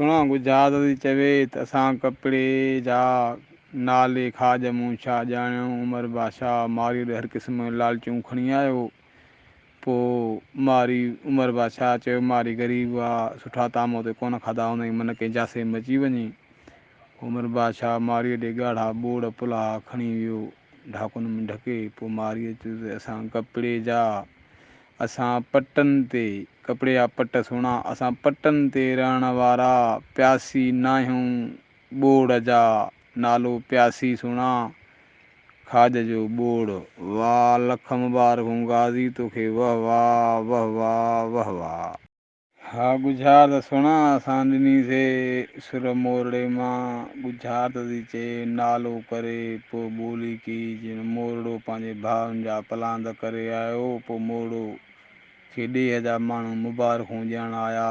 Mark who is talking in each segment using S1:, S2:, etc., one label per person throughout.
S1: सुणा गुजरात जी चवे त असां कपिड़े जा नाले खाज मूं छा ॼाणियूं। उमर बादशाह मारी हर क़िस्म लालचूं खणी आयो। पोइ मारी उमर बादशाह चयो मारी ग़रीब आहे, सुठा ताम हुते कोन खाधा हूंदई, मन कंहिं जासे में अची वञे। उमर बादशाह मारीअ ॾे ॻाढ़ा ॿोड़ पुला खणी वियो, ढाकुन में ढके। पोइ मारीअ चयो असां कपिड़े जा, असां पटनि ते कपिड़े जा पट सुहिणा, असां पटनि ते रहण वारा प्यासी न आहियूं ॿोड़ जा, नालो प्यासी सुहिणा खाज जो ॿोड़। वाह लख मुबारकूं गाज़ी तोखे, वाह वाह वाह वाह वाह वाह। हा गुजरात सुहिणा असां ॾिनीसीं सुर मोरड़े मां। गुजरात जी चए नालो करे पोइ ॿोली की जिन मोरड़ो पंहिंजे भाउनि जा पलांद करे आयो। पोइ मोरड़ो खे 1000 माण्हू मुबारकूं ॾियण आया,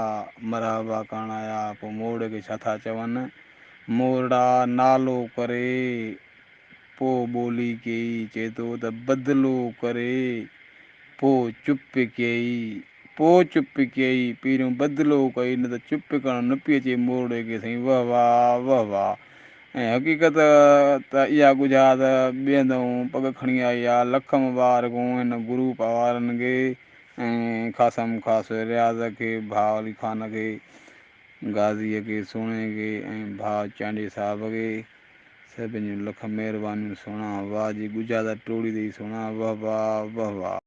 S1: मरहबा करण आया। पोइ मोरड़े खे छा था चवनि, मोरड़ा नालो करे पोइ ॿोली कई। चए थो त बदिलो करे पोइ चुप कई, पोइ चुप कई, पहिरियों बदिलो कई न त चुप करणु न पई अचे मोरड़े खे साईं। वाह वाह वाह वाह। ऐं हक़ीक़त त इहा गुजरात ॿिए हंधि पग खणी आई आहे। लख मुबारकूं हिन ग्रुप वारनि खे ऐं ख़ासम ख़ासि रियाज़ खे, भाउ अली ख़ान खे, गाज़ीअ खे, सुहिणे खे ऐं भाउ चांडे साहिब खे, सभिनी लख महिरबानियूं। सुहिणा वाह जी गुजरात टोड़ी अथई सुहिणा, वाह वाह वाह वाह।